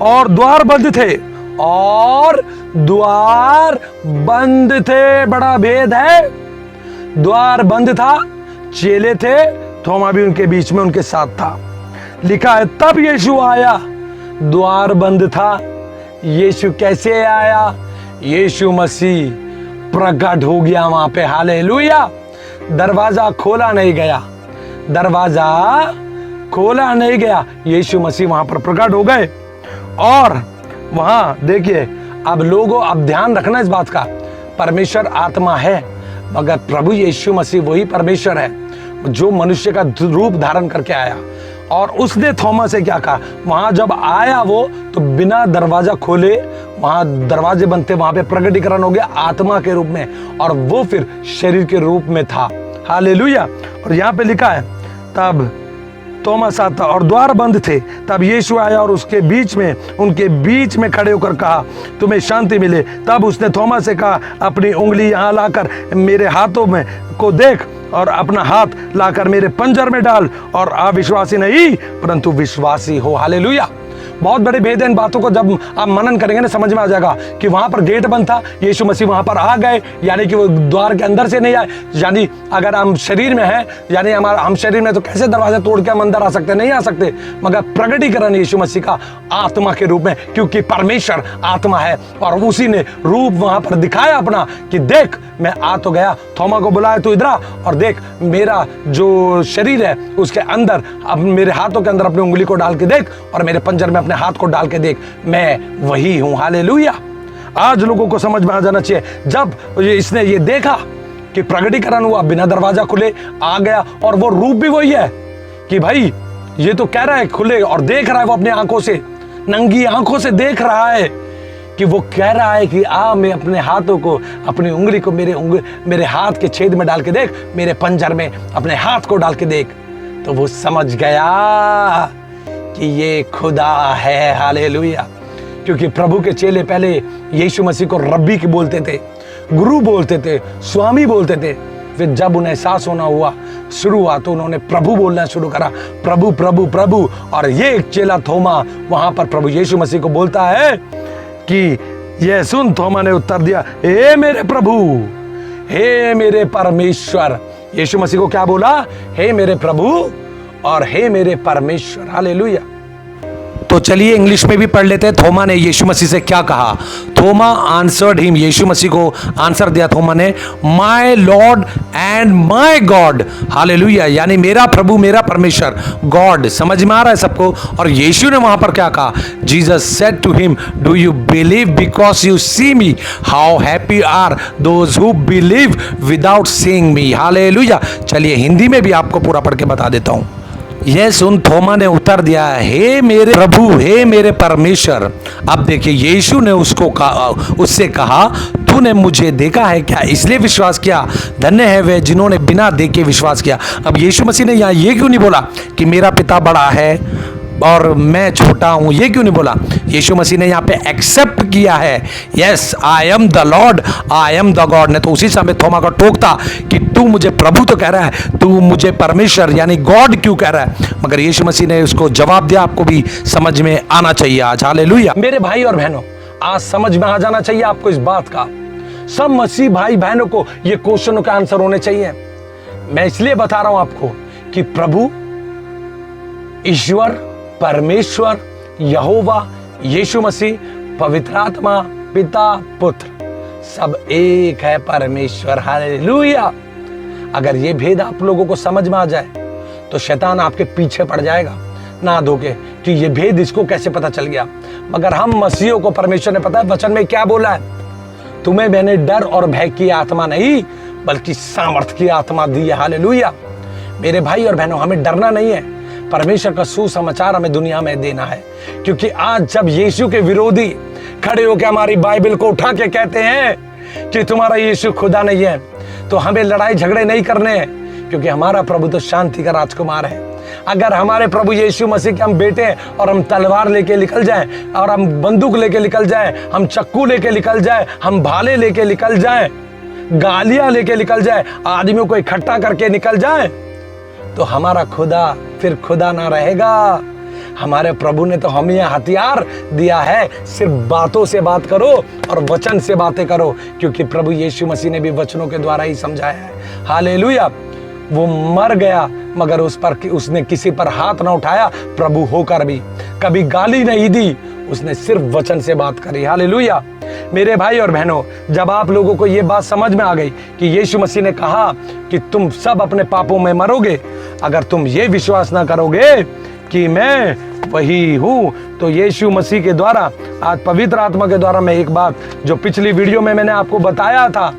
और द्वार बंद थे, और द्वार बंद थे। बड़ा भेद है, द्वार बंद था, चेले थे, थोमा भी उनके बीच में उनके साथ था। लिखा है तब यीशु आया, द्वार बंद था। यीशु कैसे आया? यीशु मसीह प्रकट हो गया वहां पे। हालेलुया। दरवाजा खोला नहीं गया, दरवाजा खोला नहीं गया, यीशु मसीह वहां पर प्रकट हो गए। और वहां देखिए, अब लोगों, अब ध्यान रखना इस बात का, परमेश्वर आत्मा है, मगर प्रभु यीशु मसीह वही परमेश्वर है जो मनुष्य का रूप धारण करके आया। और उसने थोमा से क्या कहा? वहां जब आया वो, तो बिना दरवाजा खोले, वहां दरवाजे बंद थे, वहां पे प्रकटीकरण हो गया आत्मा के रूप में, और वो फिर शरीर के रूप में था। हालेलुया। और यहां पे लिखा है तब थोमा साथ था और द्वार बंद थे। तब यीशु आया और उसके बीच में, उनके बीच में खड़े होकर कहा, तुम्हें शांति मिले। तब उसने थोमा से कहा, अपनी उंगली यहाँ लाकर मेरे हाथों में को देख, और अपना हाथ लाकर मेरे पंजर में डाल, और अविश्वासी नहीं परंतु विश्वासी हो। हालेलुया। बहुत बड़े भेद है इन बातों को जब आप मनन करेंगे ना, समझ में आ जाएगा कि वहां पर गेट बंद था, यीशु मसीह वहां पर आ गए, यानी कि वो द्वार के अंदर से नहीं आए। यानी अगर हम शरीर में हैं, यानी हम शरीर में, तो कैसे दरवाजा तोड़ के हम अंदर आ सकते? नहीं आ सकते। मगर प्रकटीकरण यीशु मसीह का आत्मा के रूप में, क्योंकि परमेश्वर आत्मा है, और उसी ने रूप वहां पर दिखाया अपना कि देख मैं आ तो गया। थोमा को बुलाया, तू इधर आ और देख मेरा जो शरीर है उसके अंदर, अब मेरे हाथों के अंदर अपनी उंगली को डाल के देख, और मेरे पंजर में अपने हाथ को डाल के देख, मैं वही हूं। हालेलुया। आज लोगों को समझ में आ जाना चाहिए, जब इसने ये देखा कि प्रकटीकरण हुआ, बिना दरवाजा खुले आ गया, और वो रूप भी वही है कि भाई ये तो कह रहा है खुले, और देख रहा है वो अपनी आंखों से, नंगी आंखों से देख रहा है कि वो कह रहा है कि आ मैं अपने हाथों को, अपनी उंगली को मेरे हाथ के छेद में डाल के देख, मेरे पंजर में अपने हाथ को डाल के देख। तो वो समझ गया कि ये खुदा है। हालेलुया। क्योंकि प्रभु के चेले पहले यीशु मसीह को रब्बी के बोलते थे, गुरु बोलते थे, स्वामी बोलते थे। फिर जब उन्हें एहसास होना हुआ, शुरू हुआ, तो उन्होंने प्रभु बोलना शुरू करा, प्रभु प्रभु प्रभु। और ये एक चेला थोमा वहां पर प्रभु यीशु मसीह को बोलता है कि यह सुन। थोमा ने उत्तर दिया, हे मेरे प्रभु, हे मेरे परमेश्वर। यीशु मसीह को क्या बोला? हे मेरे प्रभु और हे मेरे परमेश्वर। हालेलुया। तो चलिए इंग्लिश में भी पढ़ लेते हैं, थोमा ने यीशु मसीह से क्या कहा। थोमा आंसर्ड हिम, यीशु मसीह को आंसर दिया थोमा ने, my Lord and my God. Hallelujah. यानी मेरा प्रभु, मेरा परमेश्वर, गॉड। समझ में आ रहा है सबको? और यीशु ने वहां पर क्या कहा? Jesus said to him, do you believe because you see me? How happy are those who believe without seeing me. Hallelujah. चलिए हिंदी में भी आपको पूरा पढ़ के बता देता हूं। यह सुन थोमा ने उत्तर दिया, हे मेरे प्रभु, हे मेरे परमेश्वर। अब देखिए यीशु ने उससे कहा, तूने मुझे देखा है क्या, इसलिए विश्वास किया? धन्य है वे जिन्होंने बिना देखे विश्वास किया। अब यीशु मसीह ने यहाँ ये क्यों नहीं बोला कि मेरा पिता बड़ा है और मैं छोटा हूं? ये क्यों नहीं बोला? यीशु मसीह ने यहाँ पे एक्सेप्ट किया है, yes I am the Lord, I am the God. ने तो उसी समय थोमा को टोकता कि तू मुझे प्रभु तो कह रहा है, तू मुझे परमेश्वर यानी गॉड क्यों कह रहा है? मगर यीशु मसीह ने उसको जवाब दिया। आपको भी समझ में आना चाहिए आज। हालेलुया। मेरे भाई और बहनों, आज समझ में आ जाना चाहिए आपको इस बात का। सब मसीह भाई बहनों को ये क्वेश्चनों के आंसर होने चाहिए। मैं इसलिए बता रहा हूं आपको कि प्रभु, ईश्वर, परमेश्वर, यहोवा, यीशु मसीह, पवित्र आत्मा, पिता, पुत्र, सब एक है परमेश्वर। हालेलुया। अगर ये भेद आप लोगों को समझ में आ जाए तो शैतान आपके पीछे पड़ जाएगा ना धोखे कि ये भेद इसको कैसे पता चल गया। मगर हम मसीहों को परमेश्वर ने पता है वचन में क्या बोला है, तुम्हें मैंने डर और भय की आत्मा नहीं बल्कि सामर्थ की आत्मा दी है। हालेलुया। मेरे भाई और बहनों, हमें डरना नहीं है, परमेश्वर का सुसमाचार हमें दुनिया में देना है। क्योंकि आज जब यीशु के विरोधी खड़े होकर हमारी बाइबल को उठा के कहते हैं कि तुम्हारा यीशु खुदा नहीं है, तो हमें लड़ाई झगड़े नहीं करने हैं। क्योंकि हमारा प्रभु तो शांति का राजकुमार है, अगर हमारे प्रभु यीशु मसीह के हम बेटे हैं और हम तलवार लेके निकल जाएं, और हम बंदूक लेके निकल जाएं, हम चक्कू लेके निकल जाएं, हम भाले लेके निकल जाएं, गालियां लेके निकल जाएं, आदमियों को इकट्ठा करके निकल जाएं, तो हमारा खुदा फिर खुदा ना रहेगा। हमारे प्रभु ने तो हमें हथियार दिया है, सिर्फ बातों से बात करो और वचन से बातें करो, क्योंकि प्रभु यीशु मसीह ने भी वचनों के द्वारा ही समझाया है। हालेलुया। वो मर गया मगर उस पर उसने किसी पर हाथ ना उठाया, प्रभु होकर भी कभी गाली नहीं दी, उसने सिर्फ वचन से बात करी। हालेलुया। मेरे भाई और बहनों, जब आप लोगों को ये बात समझ में आ गई कि यीशु मसीह ने कहा कि तुम सब अपने पापों में मरोगे, अगर तुम ये विश्वास ना करोगे कि मैं वही हूं, तो यीशु मसीह के द्वारा, आज पवित्र आत्मा के द्वारा, मैं एक बात जो पिछली वीडियो में मैंने आपको बताया था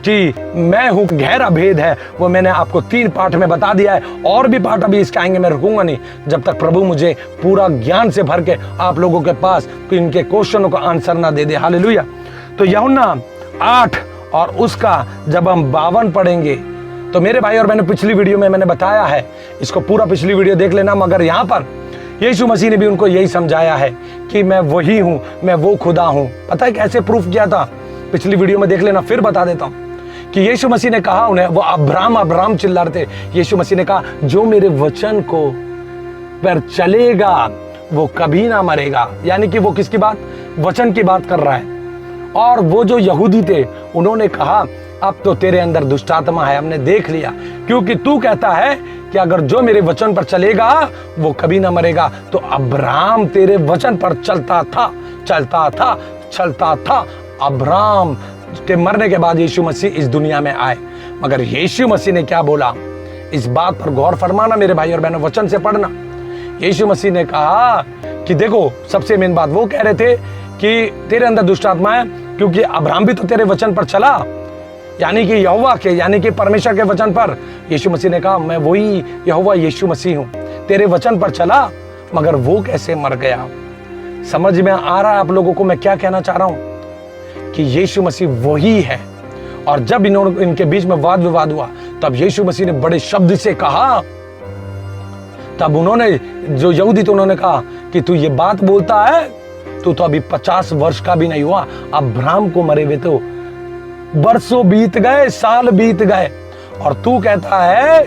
कि मैं हूं गहरा भेद है, वो मैंने आपको 3 पाठ में बता दिया है। और भी पाठ अभी इसके आएंगे, मैं रुकूंगा नहीं जब तक प्रभु मुझे पूरा ज्ञान से भर के आप लोगों के पास इनके क्वेश्चनों का आंसर ना दे दे। हालेलुया। तो यूहन्ना 8 और उसका जब हम 52 पढ़ेंगे, तो मेरे भाई और बहनों, पिछली वीडियो में मैंने बताया है, इसको पूरा पिछली वीडियो देख लेना, मगर यहाँ पर यीशु मसीह ने भी उनको यही समझाया है कि मैं वही हूं, मैं वो खुदा हूं। पता है कैसे प्रूफ किया था? पिछली वीडियो में देख लेना, फिर बता देता हूं कि यीशु मसीह ने कहा उन्हें, वो अब्राहम चिल्ला रहे थे, यीशु मसीह ने कहा जो मेरे वचन को पर चलेगा वो कभी ना मरेगा। यानी कि वो किसकी बात? वचन की बात कर रहा है। और वो जो यहूदी थे उन्होंने कहा अब तो तेरे अंदर दुष्ट आत्मा है, हमने देख लिया, क्योंकि तू कहता है कि अगर जो मेरे वचन पर चलेगा वो कभी ना मरेगा। तो अब्राहम तेरे वचन पर चलता था। अब्राहम के मरने के बाद यीशु मसीह इस दुनिया में आए, मगर यीशु मसीह ने क्या बोला, इस बात पर गौर फरमाना मेरे भाई और बहनों, वचन से पढ़ना। यीशु मसीह ने कहा कि देखो, सबसे मेन बात वो कह रहे थे कि तेरे अंदर दुष्ट आत्मा है, क्योंकि अब्राहम भी तो तेरे वचन पर चला, यानी कि यहोवा के, यानी कि परमेश्वर के वचन पर। यीशु मसीह ने कहा मैं वही यहोवा यीशु मसीह हूं, तेरे वचन पर चला, मगर वो कैसे मर गया? समझ में आ रहा है आप लोगों को मैं क्या कहना चाह रहा हूं? कि यीशु मसीह वही है। और जब इनके बीच में वाद विवाद हुआ, तब यीशु मसीह ने बड़े शब्द से कहा, तब उन्होंने, जो यहूदी थे, उन्होंने कहा कि तू ये बात बोलता है, तू तो अभी 50 वर्ष का भी नहीं हुआ, अब्राहम को मरे हुए तो बरसों बीत गए, साल बीत गए, और तू कहता है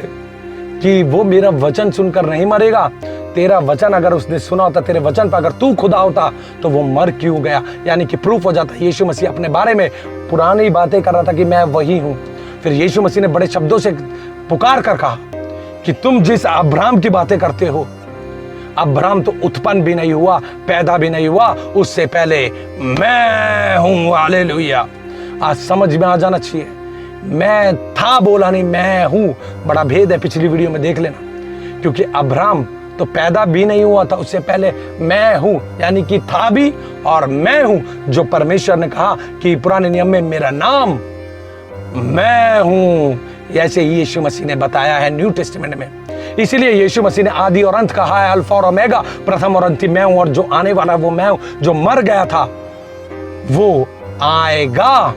कि वो मेरा वचन सुनकर नहीं मरेगा। तेरा वचन अगर उसने सुना होता, तेरे वचन पर अगर तू खुदा होता, तो वो मर क्यों गया? यानी कि प्रूफ हो जाता। यीशु मसीह अपने बारे में पुरानी बातें कर रहा था कि मैं वही हूं। फिर यीशु मसीह ने बड़े शब्दों से पुकार कर कहा कि तुम जिस अब्राहम की बातें करते हो, अब्राहम तो उत्पन्न भी नहीं हुआ, पैदा भी नहीं हुआ, उससे पहले मैं हूं। हालेलुया। आज समझ में आ जाना चाहिए, मैं था बोला नहीं, मैं हूं। बड़ा भेद है, पिछली वीडियो में देख लेना। क्योंकि अब्राहम तो पैदा भी नहीं हुआ था, उससे पहले मैं हूं, यानी कि था भी और मैं हूं, जो परमेश्वर ने कहा कि पुराने नियम में मेरा नाम मैं हूं। ऐसे ही यीशु मसीह ने बताया है न्यू टेस्टामेंट में। इसीलिए यीशु मसीह ने आदि और अंत कहा है, अल्फा और ओमेगा, प्रथम और अंतिम मैं हूं, और जो आने वाला वो मैं हूं। जो मर गया था वो आएगा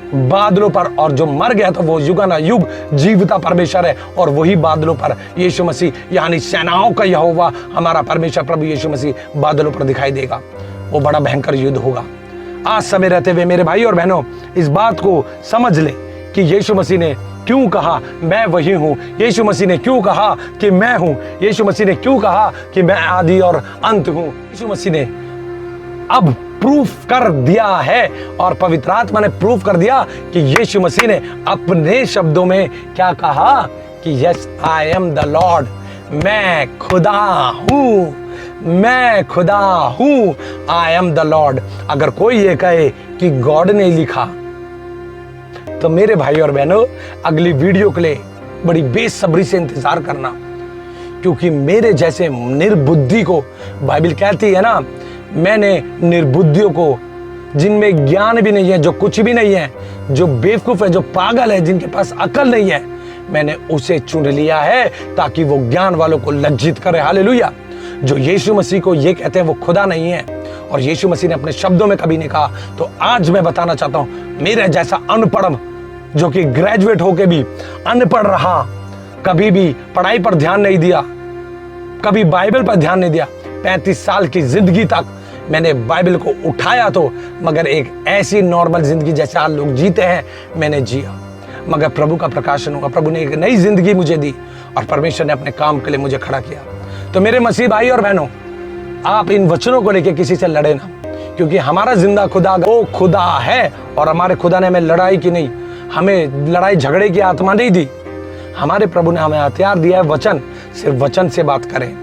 बादलों पर, और जो मर गया था वो युगाना युग जीवता परमेश्वर है, और वही बादलों पर यीशु मसीह, यानी सेनाओं का यहोवा हमारा परमेश्वर प्रभु यीशु मसीह बादलों पर दिखाई देगा। वो बड़ा भयंकर युद्ध होगा। आज समय रहते हुए मेरे भाई और बहनों, इस बात को समझ ले कि यीशु मसीह ने क्यों कहा मैं वही हूं, यीशु मसीह ने क्यों कहा कि मैं हूं, यीशु मसीह ने क्यों कहा कि मैं आदि और अंत हूं। यीशु मसीह ने अब प्रूफ कर दिया है, और पवित्र आत्मा ने प्रूफ कर दिया कि यीशु मसीह ने अपने शब्दों में क्या कहा कि yes I am the Lord, मैं खुदा हूं, मैं खुदा हूं, आई एम द लॉर्ड। अगर कोई ये कहे कि गॉड ने लिखा, तो मेरे भाई और बहनों, अगली वीडियो के लिए बड़ी बेसब्री से इंतजार करना, क्योंकि मेरे जैसे निर्बुद्धि को, बाइबल कहती है ना, मैंने निर्बुद्धियों को, जिनमें ज्ञान भी नहीं है, जो कुछ भी नहीं है, जो बेवकूफ है, जो पागल है, जिनके पास अकल नहीं है, मैंने उसे चुन लिया है ताकि वो ज्ञान वालों को लज्जित करे। हालेलुया। जो यीशु मसीह को ये कहते हैं वो खुदा नहीं है, और यीशु मसीह ने अपने शब्दों में कभी नहीं कहा। तो आज मैं बताना चाहता हूं, मेरे जैसा अनपढ़, जो कि ग्रेजुएट होके भी अनपढ़ रहा, कभी भी पढ़ाई पर ध्यान नहीं दिया, कभी बाइबल पर ध्यान नहीं दिया। 35 साल की जिंदगी तक मैंने बाइबल को उठाया तो, मगर एक ऐसी नॉर्मल जिंदगी जैसे आज लोग जीते हैं मैंने जिया। मगर प्रभु का प्रकाशन हुआ, प्रभु ने एक नई जिंदगी मुझे दी और परमेश्वर ने अपने काम के लिए मुझे खड़ा किया। तो मेरे मसीह भाई और बहनों, आप इन वचनों को लेकर किसी से लड़े ना, क्योंकि हमारा जिंदा खुदा वो खुदा है और हमारे खुदा ने हमें लड़ाई की नहीं, हमें लड़ाई झगड़े की आत्मा नहीं दी। हमारे प्रभु ने हमें हथियार दिया है वचन। सिर्फ वचन से बात करें।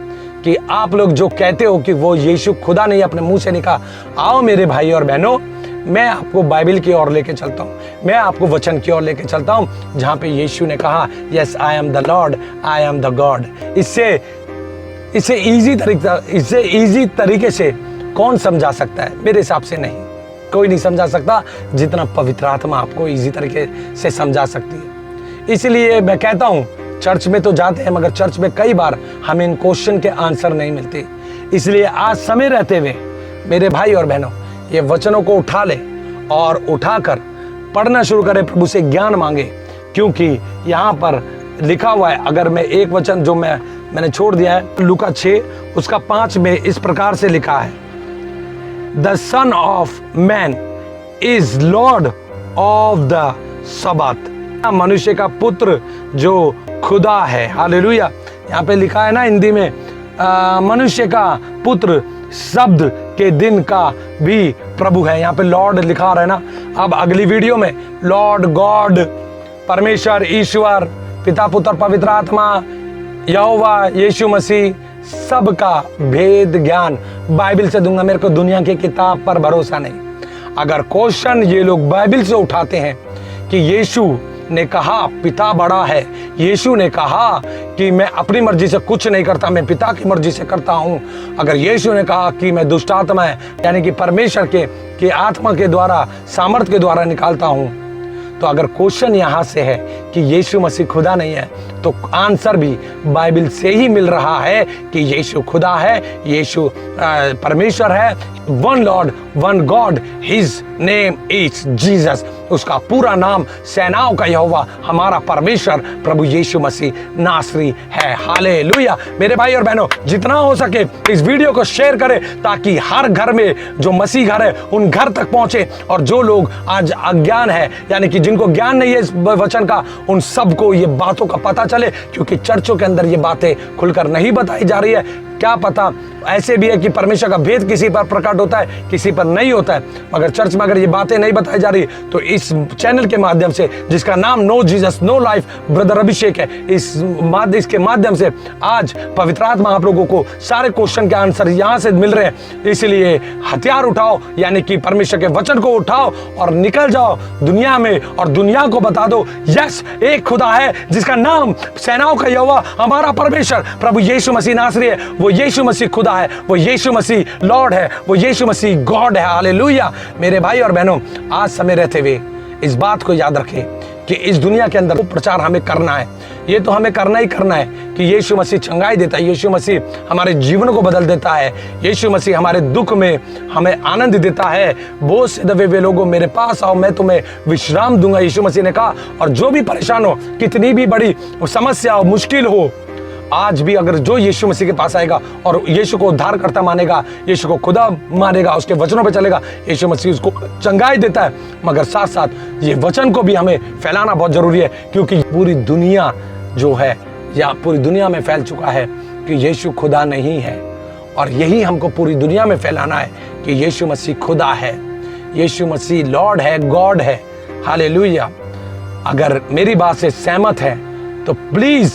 कि आप लोग जो कहते हो कि वो यीशु खुदा नहीं, अपने मुंह से निकाल, आओ मेरे भाई और बहनों, मैं आपको बाइबल की ओर लेके चलता हूँ, मैं आपको वचन की ओर लेके चलता हूँ, जहाँ पे यीशु ने कहा yes I am the Lord, I am the God. इससे इजी तरीके से कौन समझा सकता है? मेरे हिसाब से नहीं, कोई नहीं समझा सकता जितना पवित्र आत्मा आपको इजी तरीके से समझा सकती है। इसलिए मैं कहता हूँ, चर्च में तो जाते हैं मगर चर्च में कई बार हमें इन क्वेश्चन के आंसर नहीं मिलते। इसलिए आज समय रहते हुए मेरे भाई और बहनों, ये वचनों को उठा ले और उठाकर पढ़ना शुरू करें, प्रभु से ज्ञान मांगे। क्योंकि यहाँ पर लिखा हुआ है, अगर मैं एक वचन जो मैंने छोड़ दिया है, लूका 6 उसका 5 में इस प्रकार से लिखा है, the son of man is Lord of the Sabbath. मनुष्य का पुत्र जो खुदा है, हालेलुया। यहाँ पे लिखा है ना हिंदी में, मनुष्य का पुत्र शब्द के दिन का भी प्रभु है। यहाँ पे लॉर्ड लिखा रहा है ना। अब अगली वीडियो में लॉर्ड, गॉड, परमेश्वर, ईश्वर, पिता, पुत्र, पवित्र आत्मा, यहोवा, यीशु मसीह, सबका भेद ज्ञान बाइबल से दूंगा। मेरे को दुनिया की किताब पर भरोसा नहीं। अगर क्वेश्चन ये लोग बाइबल से उठाते हैं कि यीशु ने कहा पिता बड़ा है, यीशु ने कहा कि मैं अपनी मर्जी से कुछ नहीं करता, मैं पिता की मर्जी से करता हूं, अगर यीशु ने कहा कि मैं दुष्ट आत्मा है यानी कि परमेश्वर के आत्मा के द्वारा, सामर्थ्य के द्वारा निकालता हूं, तो अगर क्वेश्चन यहां से है कि यीशु मसीह खुदा नहीं है, तो आंसर भी बाइबल से ही मिल रहा है कि यीशु खुदा है, यीशु परमेश्वर है, one Lord, one God, his name is Jesus. उसका पूरा नाम सेनाओं का यहोवा, हमारा परमेश्वर, प्रभु यीशु मसीह नासरी है। हालेलुया। मेरे भाई और बहनों, जितना हो सके इस वीडियो को शेयर करें ताकि हर घर में जो मसीह घर है उन घर तक पहुंचे, और जो लोग आज अज्ञान है यानी कि जिनको ज्ञान नहीं है इस वचन का, उन सबको ये बातों का पता चले। क्योंकि चर्चों के अंदर ये बातें खुलकर नहीं बताई जा रही है। क्या पता ऐसे भी है कि परमेश्वर का भेद किसी पर प्रकट होता है, किसी पर नहीं होता है। मगर चर्च में अगर ये बातें नहीं बताई जा रही, तो इस चैनल के माध्यम से, जिसका नाम no Jesus no life brother Abhishek है, इसके माध्यम से आज पवित्र आत्मा आप लोगों को सारे क्वेश्चन के आंसर यहाँ से मिल रहे हैं। इसलिए हथियार उठाओ, यानी कि परमेश्वर के वचन को उठाओ और निकल जाओ दुनिया में और दुनिया को बता दो यस एक खुदा है जिसका नाम सेनाओं का यहोवा, हमारा परमेश्वर, प्रभु यीशु मसीह नासरी है। वो यीशु मसीह खुदा है, वो यीशु मसीह लॉर्ड है, वो यीशु मसीह गॉड है। हालेलुया। मेरे भाई और बहनों, आज समय रहते हुए इस बात को याद रखें कि इस दुनिया के अंदर प्रचार हमें करना है। ये तो हमें करना ही करना है कि यीशु मसीह चंगाई देता है, यीशु मसीह हमारे जीवन को बदल देता है, यीशु मसीह हमारे दुख में हमें आनंद देता है। बोझ से दबे हुए लोगों मेरे पास आओ, मैं तुम्हें विश्राम दूंगा, यीशु मसीह ने कहा। और जो भी परेशान हो, कितनी भी बड़ी समस्या हो, मुश्किल हो, आज भी अगर जो यीशु मसीह के पास आएगा और यीशु को उद्धारकर्ता मानेगा, यीशु को खुदा मानेगा, उसके वचनों पे चलेगा, यीशु मसीह उसको चंगाई देता है। मगर साथ साथ ये वचन को भी हमें फैलाना बहुत जरूरी है, क्योंकि पूरी दुनिया जो है या पूरी दुनिया में फैल चुका है कि यीशु खुदा नहीं है। और यही हमको पूरी दुनिया में फैलाना है कि यीशु मसीह खुदा है, यीशु मसीह लॉर्ड है, गॉड है। हालेलुया। अगर मेरी बात से सहमत है तो प्लीज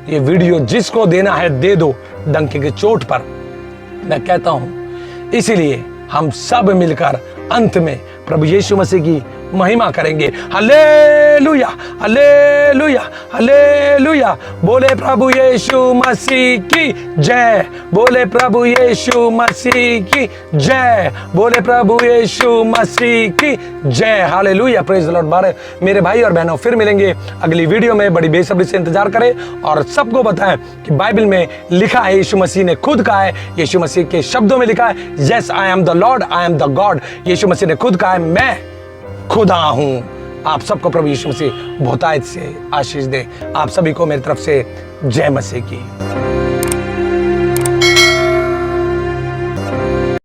ये वीडियो जिसको देना है दे दो, डंके की चोट पर मैं कहता हूं। इसीलिए हम सब मिलकर अंत में प्रभु यीशु मसीह की महिमा करेंगे। Hallelujah, hallelujah, hallelujah. बोले प्रभु यीशु मसीह की जय, बोले प्रभु यीशु मसीह की जय, बोले प्रभु यीशु मसीह की जय। Hallelujah, praise the Lord. मेरे भाई और बहनों, फिर मिलेंगे अगली वीडियो में। बड़ी बेसब्री से इंतजार करें और सबको बताएं कि बाइबल में लिखा है, यीशु मसीह ने खुद कहा है, यीशु मसीह के शब्दों में लिखा है, yes I am the Lord, I am the God. Yeshu Masih ने खुद कहा है, मैं खुदा हूं। आप सबको प्रभु यीशु मसीह बहुतायत से आशीष दे। आप सभी को मेरी तरफ से जय मसीह की।